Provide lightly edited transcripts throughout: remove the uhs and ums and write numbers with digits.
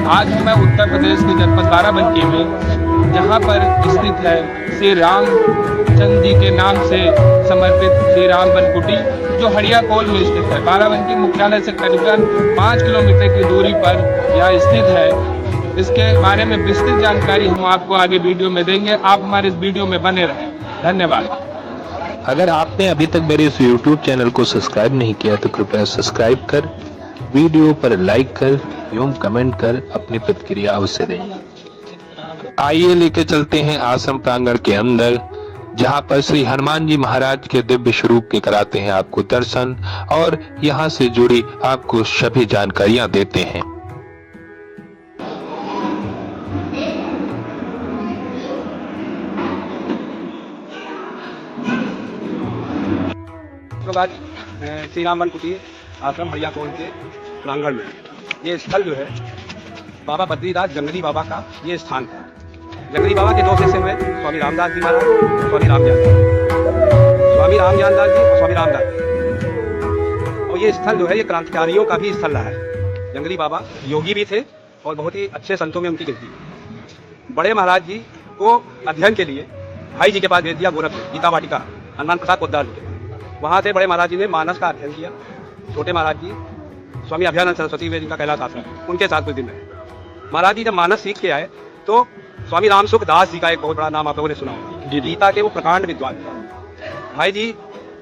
आज मैं उत्तर प्रदेश के जनपद बाराबंकी में, जहां पर स्थित है श्री रामचंद्र जी के नाम से समर्पित श्री राम वन कुटी, जो हड़िया कोल में स्थित है। बाराबंकी मुख्यालय से करीबन 5 किलोमीटर की दूरी पर यह स्थित है। इसके बारे में विस्तृत जानकारी हम आपको आगे वीडियो में देंगे। आप हमारे इस वीडियो में बने रहें। धन्यवाद। अगर आपने अभी तक मेरे इस YouTube चैनल को सब्सक्राइब नहीं किया तो कृपया सब्सक्राइब कर, वीडियो पर लाइक कर एवं कमेंट कर अपनी प्रतिक्रिया अवश्य दें। आइए लेके चलते हैं आश्रम प्रांगण के अंदर, जहां पर श्री हनुमान जी महाराज के दिव्य स्वरूप के कराते हैं आपको दर्शन और यहां से जुड़ी आपको सभी जानकारियां देते हैं। श्री राम वन कुटी आश्रम हड़िया कोल के प्रांगण में ये स्थल जो है बाबा बद्रीदास जंगली बाबा का ये स्थान था। जंगली बाबा के 2 शिष्य हुए, स्वामी रामदास जी महाराज, स्वामी रामजान दास, स्वामी रामजान दास जी और स्वामी रामदास जी। और ये स्थल जो है ये क्रांतिकारियों का भी स्थल रहा है। जंगली बाबा योगी भी थे और बहुत ही अच्छे संतों में उनकी गिनती। बड़े महाराज जी को अध्ययन के लिए भाई जी के पास भेज दिया गोरखपुर, गीता वाटिका, हनुमान प्रसाद पोद्दार जी। वहाँ से बड़े महाराज जी ने मानस का अध्ययन किया। छोटे महाराज जी स्वामी अभयानंद सरस्वती वे जिनका कैलाश आश्रम, उनके साथ कुछ दिन रहे। महाराज जी जब मानस सीख के आए तो स्वामी रामसुख दास जी का एक बहुत बड़ा नाम आप लोगों ने सुना होगा, गीता के वो प्रकांड विद्वान। भाई जी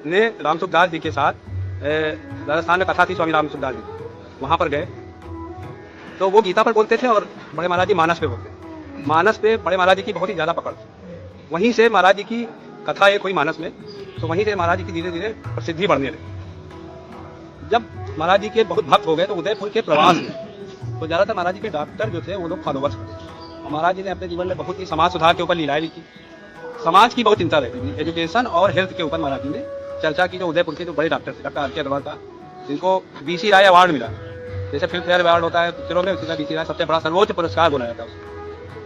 ने रामसुख दास जी के साथ राजस्थान में कथा थी स्वामी रामसुख दास जी, वहाँ पर गए तो वो गीता पर बोलते थे और बड़े महाराज जी मानस पे बोलते। मानस पे बड़े महाराज जी की बहुत ही ज़्यादा पकड़, वहीं से महाराज जी की कथा एक हुई मानस में, तो वहीं से महाराज जी की धीरे धीरे प्रसिद्धि बढ़ने लगी। जब महाराज जी के बहुत भक्त हो गए तो उदयपुर के प्रवास में तो ज़्यादातर महाराज जी के डॉक्टर जो थे वो लोग फॉलोवर्स थे। महाराज जी ने अपने जीवन में बहुत ही समाज सुधार के ऊपर लीलाएं लिखी। समाज की बहुत चिंता रहती थी, एजुकेशन और हेल्थ के ऊपर महाराज जी ने चर्चा की। जो उदयपुर के जो बड़े डॉक्टर थे, डॉक्टर आर के अग्रवाल था, जिनको BC राय अवार्ड मिला, जैसे फिल्म फेयर अवार्ड होता है पिक्चरों में, उसी का BC राय सबसे बड़ा सर्वोच्च पुरस्कार बोला जाता है।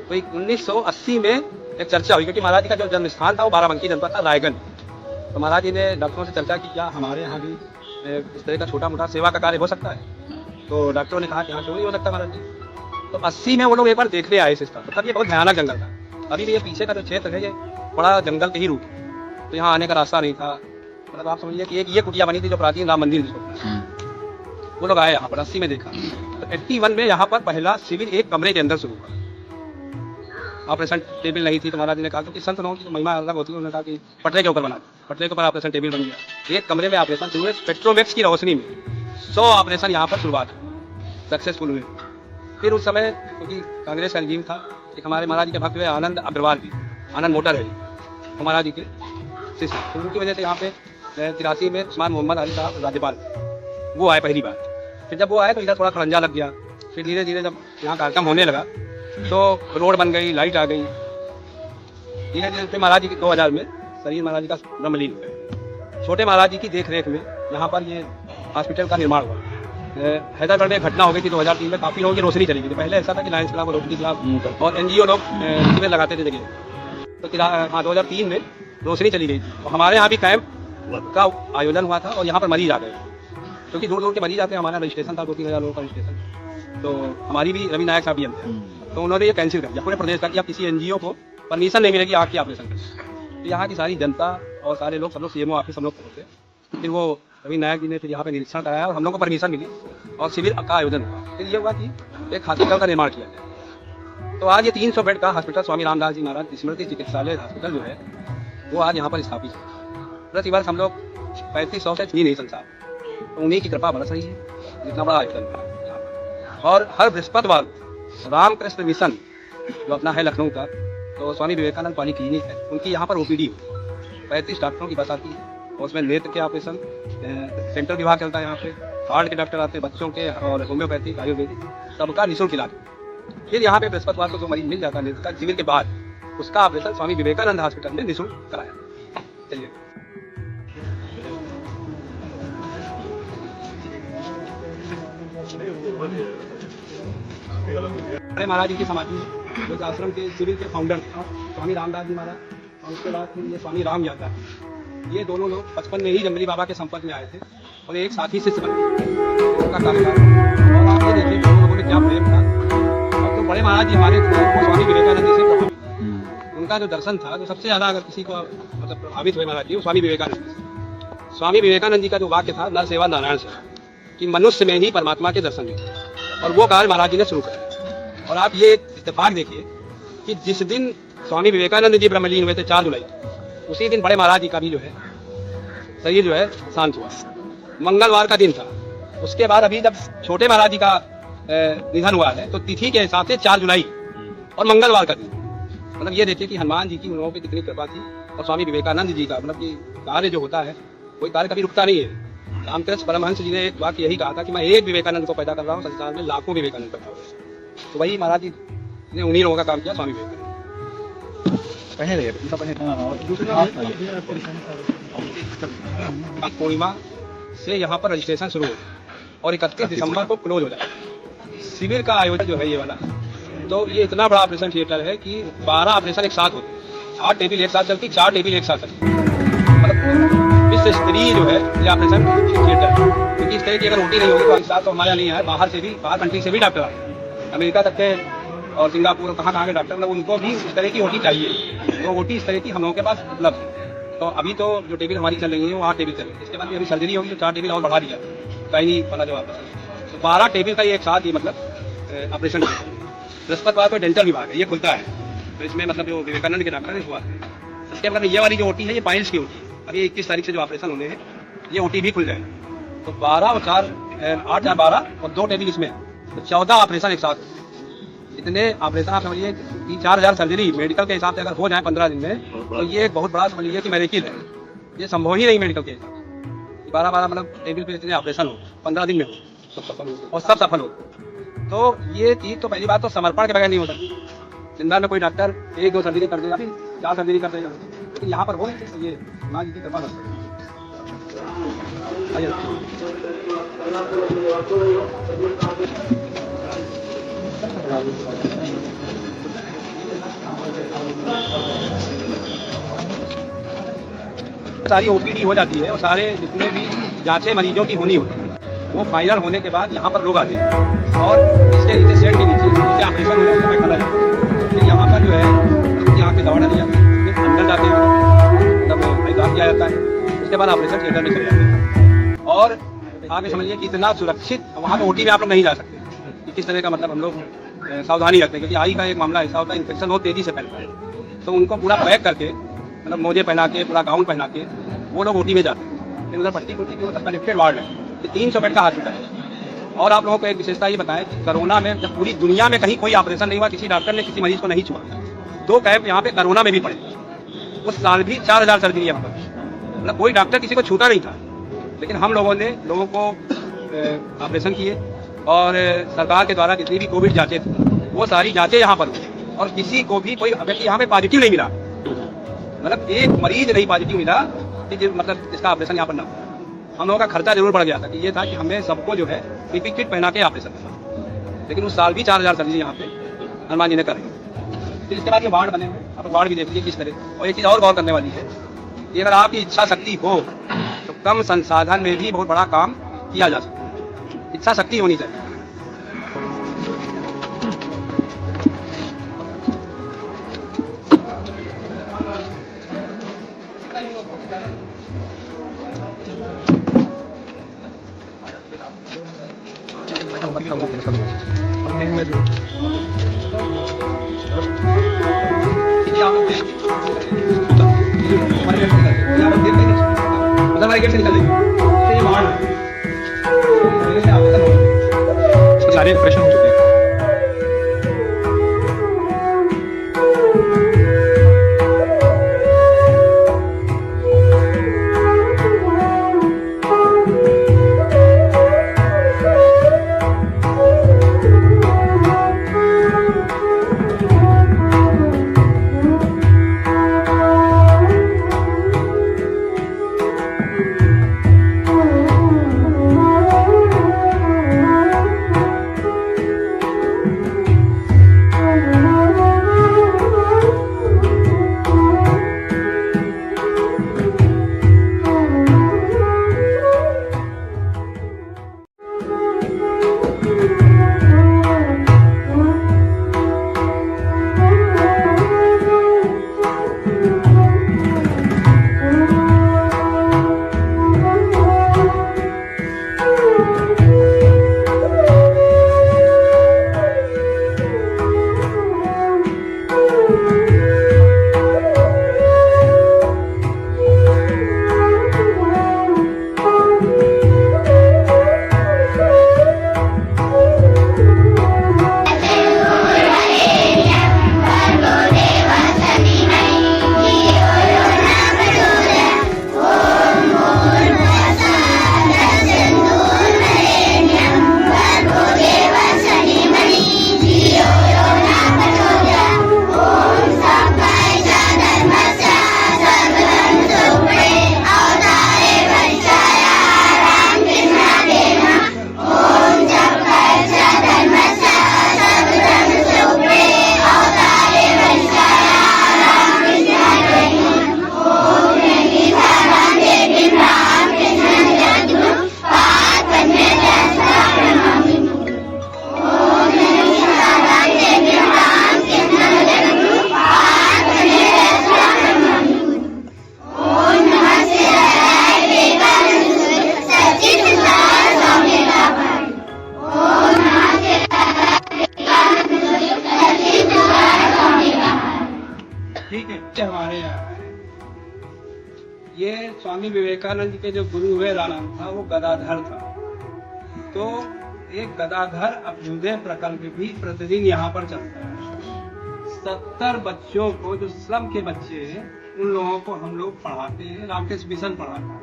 तो 1980 में एक चर्चा हुई, क्योंकि महाराज जी का जो जन्म स्थान था वो बाराबंकी जनपद था, रायगढ़। तो महाराज जी ने डॉक्टरों से चर्चा की, क्या हमारे यहाँ भी इस तरह का छोटा मोटा सेवा का कार्य हो सकता है। तो डॉक्टरों ने कहा कि हाँ, क्यों नहीं हो सकता महाराज जी। तो 80 में वो लोग एक बार देखने आए इस स्थान पर। तब ये बहुत भयानक जंगल था। अभी भी ये पीछे का जो क्षेत्र है ये बड़ा जंगल के ही रूप, तो यहाँ आने का रास्ता नहीं था। मतलब आप समझिए कि एक ये कुटिया बनी थी जो प्राचीन राम मंदिर जिसको, वो लोग आए यहाँ पर 80 में देखा। तो 81 में यहाँ पर पहला शिविर एक कमरे के अंदर शुरू हुआ। ऑपरेशन टेबल नहीं थी तो महाराज जी ने कहा, क्योंकि संत लोगों की महिमा अलग होती है, उन्होंने कहा कि पटरे के ऊपर बना, पटरे के ऊपर ऑपरेशन टेबल बन गया। एक कमरे में ऑपरेशन शुरू हुए, पेट्रोमैक्स की रोशनी में 100 ऑपरेशन यहाँ पर शुरुआत सक्सेसफुल हुए। फिर उस समय क्योंकि कांग्रेस का रजीम था, एक हमारे महाराज जी के भक्त हुए आनंद अग्रवाल जी, आनंद मोटर है वो महाराज जी के शिष्य। तो उनकी वजह से यहाँ पे 83 में उस्मान मोहम्मद अली साहब राज्यपाल वो आए पहली बार। फिर जब वो आए तो इधर थोड़ा खड़ंजा लग गया। फिर धीरे धीरे जब यहाँ कार्यक्रम होने लगा तो रोड बन गई, लाइट आ गई। धीरे धीरे फिर महाराज जी 2000 में शरीर महाराज जी का ब्रह्मलीन हो गया। छोटे महाराज जी की देख रेख में यहाँ पर ये हॉस्पिटल का निर्माण हुआ। हैदराबाद में घटना हो गई थी 2003 में, काफ़ी लोगों की रोशनी चली गई थी। पहले ऐसा था कि लायंस क्लब और रोटरी क्लब और NGO लोग शिविर लगाते थे जगह। तो हाँ 2003 में रोशनी चली गई थी। तो हमारे यहाँ भी कैंप का आयोजन हुआ था और यहाँ पर मरीज आ गए, क्योंकि दूर दूर के मरीज आते हैं। हमारा रजिस्ट्रेशन था 2-3 हज़ार लोगों का रजिस्ट्रेशन। तो हमारी भी रवि नायक साहब थे, तो उन्होंने ये कैंसिल कर दिया पूरे प्रदेश का कि आप किसी NGO को परमिशन नहीं मिलेगी आग की ऑपरेशन कर। तो यहाँ की सारी जनता और सारे लोग, सब लोग CMO ऑफिस हम लोग पहुँचे। फिर वो रवि नायक जी ने फिर यहाँ पे निरीक्षण कराया और हम लोग को परमिशन मिली और शिविर का आयोजन हुआ। फिर ये हुआ कि एक हॉस्पिटल का निर्माण किया गया। तो आज ये 300 बेड का हॉस्पिटल स्वामी रामदास जी महाराज स्मृति चिकित्सालय हॉस्पिटल जो है वो आज यहाँ पर स्थापित है। प्रतिवर्ष हम लोग 3500 से नहीं संसार, तो उन्हीं की कृपा बरस रही है, जितना बड़ा आयोजन है। और हर बृहस्पतिवार रामकृष्ण मिशन जो अपना है लखनऊ का, तो स्वामी विवेकानंद पॉली क्लिनिक है, उनकी यहाँ पर OPD 35 डॉक्टरों की बस आती है। और उसमें नेत्र के ऑपरेशन, सेंट्रल विभाग चलता है यहाँ पे, हार्ट के डॉक्टर आते हैं, बच्चों के और होम्योपैथिक, आयुर्वेदिक, सबका निःशुल्क इलाज। फिर यहाँ पे बृहस्पतिवार को जो मरीज मिल जाता है नेत्र का शिविर के बाद, उसका ऑपरेशन स्वामी विवेकानंद हॉस्पिटल में निःशुल्क कराया। चलिए बड़े महाराज जी की समाधि जो आश्रम के शिविर के फाउंडर थे स्वामी रामदास जी महाराज, और उसके बाद फिर ये स्वामी राम यादव, ये दोनों लोग बचपन में ही जंगली बाबा के संपर्क में आए थे और एक साथी शिष्य बन गए उनका कारोबार। और आप ये देखिए दोनों लोगों में क्या प्रेम था। बड़े महाराज जी हमारे थे वो स्वामी विवेकानंद जी से प्रभावित। उनका जो दर्शन था, जो सबसे ज्यादा अगर किसी को मतलब प्रभावित हुए महाराज जी, वो स्वामी विवेकानंद जी से। स्वामी विवेकानंद जी का जो वाक्य था नर सेवा नारायण सेवा, कि मनुष्य में ही परमात्मा के दर्शन हुए, और वो कार्य महाराज जी ने शुरू किया। और आप ये इत्तेफाक देखिए कि जिस दिन स्वामी विवेकानंद जी ब्रह्मलीन हुए थे 4 जुलाई, उसी दिन बड़े महाराज जी का भी जो है शरीर जो है शांत हुआ। मंगलवार का दिन था। उसके बाद अभी जब छोटे महाराज जी का निधन हुआ है तो तिथि के हिसाब से 4 जुलाई और मंगलवार का दिन, मतलब ये देखिए कि हनुमान जी की उन लोगों पे कितनी कृपा थी। और स्वामी विवेकानंद जी का मतलब कि कार्य जो होता है कोई कार्य कभी रुकता नहीं है। रामकृष्ण परमहंस जी ने एक वाक्य यही कहा था कि मैं एक विवेकानंद को पैदा कर रहा हूँ, संसार में लाखों विवेकानंद पैदा हुए। तो वही महाराज जी ने उन्हीं लोगों का काम किया, स्वामी विवेकानंद। पूर्णिमा से यहाँ पर रजिस्ट्रेशन शुरू हो और 31 दिसंबर को क्लोज हो जाए। शिविर का आयोजन जो है ये वाला, तो ये इतना बड़ा ऑपरेशन थिएटर है कि 12 ऑपरेशन एक साथ होते हैं। 8 टेबल एक साथ चलती, 4 टेबल एक साथ चलती, मतलब विश्व स्तरीय जो है ये ऑपरेशन थिएटर है। क्योंकि इस तरह की अगर ओटी नहीं होगी तो एक साथ तो हमारे यहाँ नहीं है, बाहर से भी, बाहर कंट्री से भी डॉक्टर आते हैं, अमेरिका तक के और सिंगापुर कहाँ के डॉक्टर, मतलब उनको भी इस तरह की ओटी चाहिए। तो ओटी इस तरह की हम लोगों के पास उपलब्ध है। तो अभी तो जो टेबल हमारी चल रही है वो 8 टेबल चल रही है। इसके बाद अभी सर्जरी होगी तो 4 टेबल और बढ़ा दिया, कहीं वाला जो ऑपरेशन, तो 12 टेबल का ये एक साथ ही मतलब ऑपरेशन। बृहस्पतिवार को डेंटल विभाग है, ये खुलता है, तो इसमें मतलब जो विवेकानंद के डॉक्टर है हुआ है। इसके मतलब ये वाली जो ओटी है ये पाइल्स की ओटी है। अभी 21 तारीख से जो ऑपरेशन होने हैं ये ओटी भी खुल जाएगी। तो 12 और 4 8 या 12 और 2 टेबल इसमें, तो 14 ऑपरेशन एक साथ। इतने ऑपरेशन आप समझिए 3-4 सर्जरी मेडिकल के हिसाब से अगर हो जाए 15 दिन में, तो ये एक बहुत बड़ा समझ लीजिए कि मैरेकिल है। ये संभव ही नहीं मेडिकल के हिसाब से 12 मतलब टेबल पे इतने ऑपरेशन हो 15 दिन में हो, सब सफल हो और सब सफल हो। तो ये चीज तो पहली बात तो समर्पण के बगैर नहीं होता। जिंदा में कोई डॉक्टर 1-2 सर्जरी कर देगा, फिर 4 सर्जरी कर देगा, लेकिन यहाँ पर हो नहीं सकता। ये माँ जी की कृपा है। सारी ओपीडी हो जाती है और सारे जितने भी जांचें मरीजों की होनी होती है वो फाइनल होने के बाद यहाँ पर लोग आते हैं और इसके नीचे सेट के नीचे ऑपरेशन होने के समय खड़ा है। फिर यहाँ पर जो है यहाँ पे दवा डाली जाती है, फिर अंदर जाते हैं मतलब इलाज किया जाता है। उसके बाद ऑपरेशन थिएटर में चले जाते हैं और आप ये समझिए कि इतना सुरक्षित वहाँ पे ओटी में आप लोग नहीं जा सकते। किस तरह का मतलब हम लोग सावधानी रखते हैं, क्योंकि आई का एक मामला ऐसा होता है इन्फेक्शन बहुत तेजी से फैलता है। तो उनको पूरा पैक करके मतलब मोजे पहना के पूरा गाउन पहना के वो लोग ओटी में जाते हैं। फिर उधर पट्टी कनेक्टेड वार्ड है, 300 बेड का हॉस्पिटल है। और आप लोगों को एक विशेषता ये बताएं कि कोरोना में जब पूरी दुनिया में कहीं कोई ऑपरेशन नहीं हुआ, किसी डॉक्टर ने किसी मरीज को नहीं छुआ, 2 कैंप यहाँ पे कोरोना में भी पड़े। उस साल भी 4000 सर्जरी यहाँ पर, मतलब कोई डॉक्टर किसी को छूता नहीं था। लेकिन हम लोगों ने लोगों को ऑपरेशन किए और सरकार के द्वारा जितनी भी कोविड जांचें थी वो सारी जांचें यहाँ पर हुई और किसी को भी कोई व्यक्ति यहाँ पे पॉजिटिव नहीं मिला, मतलब एक मरीज नहीं पॉजिटिव मिला कि मतलब इसका ऑपरेशन यहाँ पर ना हो। हम लोगों का खर्चा जरूर बढ़ गया था कि ये था कि हमें सबको जो है पीपी किट पहना के ऑपरेशन करना, लेकिन उस साल भी 4000 सर्जरी यहाँ पे हनुमान जी ने करी। फिर इसके बाद ये वार्ड बने हुए, आप वार्ड भी देख लीजिए किस तरह। और एक चीज़ और गौर करने वाली है कि अगर आपकी इच्छा शक्ति हो तो कम संसाधन में भी बहुत बड़ा काम किया जा सकता है। इच्छा शक्ति होनी चाहिए। हमारे गेट से निकल सारे ऑपरेशन हो चुके हैं। ये स्वामी विवेकानंद के जो गुरु हुए राणा था वो गदाधर था। तो एक गदाधर अभ्युदय प्रकल्प भी प्रतिदिन यहाँ पर चलता है। 70 बच्चों को, जो स्लम के बच्चे हैं, उन लोगों को हम लोग पढ़ाते हैं। रामकृष्ण मिशन पढ़ाता है।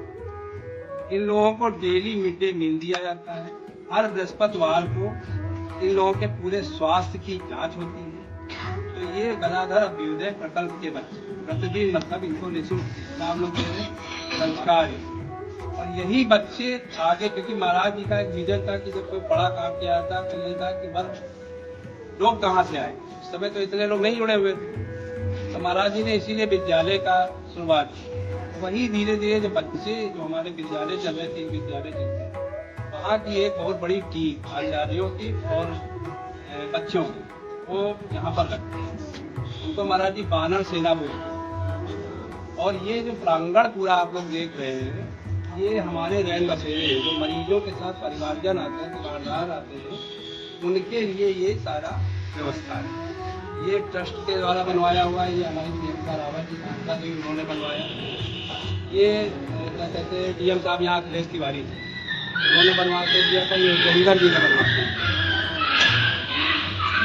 इन लोगों को डेली मिड डे मील दिया जाता है। हर बृहस्पतिवार को इन लोगों के पूरे स्वास्थ्य की जांच होती है। तो ये गदाधर अभ्युदय प्रकल्प के बच्चे प्रतिदिन मतलब इनको निःशुल्क नाम लोग दे रहे हैं, संस्कार है। और यही बच्चे आगे, क्योंकि महाराज जी का एक विजन था कि जब कोई बड़ा काम किया था तो ये था कि वर्ग लोग कहाँ से आए। उस समय तो इतने लोग नहीं जुड़े हुए थे, तो महाराज जी ने इसीलिए विद्यालय का शुरुआत की। वही धीरे धीरे जो बच्चे, जो हमारे विद्यालय चल रहे थे, विद्यालय चलते, वहाँ की एक बहुत बड़ी टीम आचार्यों की और बच्चों की, वो यहाँ पर लगते हैं। उनको महाराज जी बानर सेना बोलते हैं। और ये जो प्रांगण पूरा आप लोग देख रहे हैं, ये हमारे रैन बसेरे हैं। जो मरीजों के साथ परिवारजन आते हैं, दुकानदार आते हैं, उनके लिए ये सारा व्यवस्था है। ये ट्रस्ट के द्वारा बनवाया हुआ है। ये हमारी प्रियंका रावत जी का भी उन्होंने बनवाया। ये क्या कहते हैं, डीएम साहब यहाँ अखिलेश तिवारी थे, उन्होंने बनवा के दिया था। ये जंगर जी ने बनवा दिया।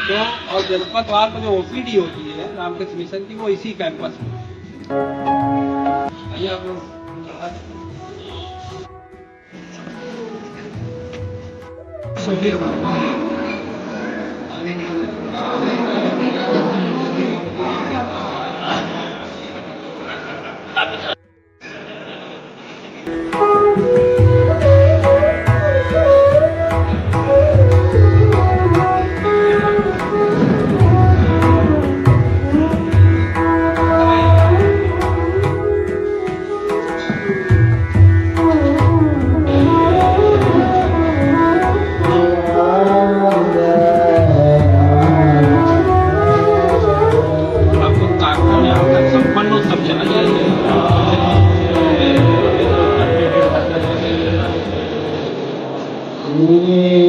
तो और बृहस्पतिवार को जो ओपीडी होती है रामकृष्ण मिशन की, वो इसी कैंपस में। आइए आप लोग। Yeah.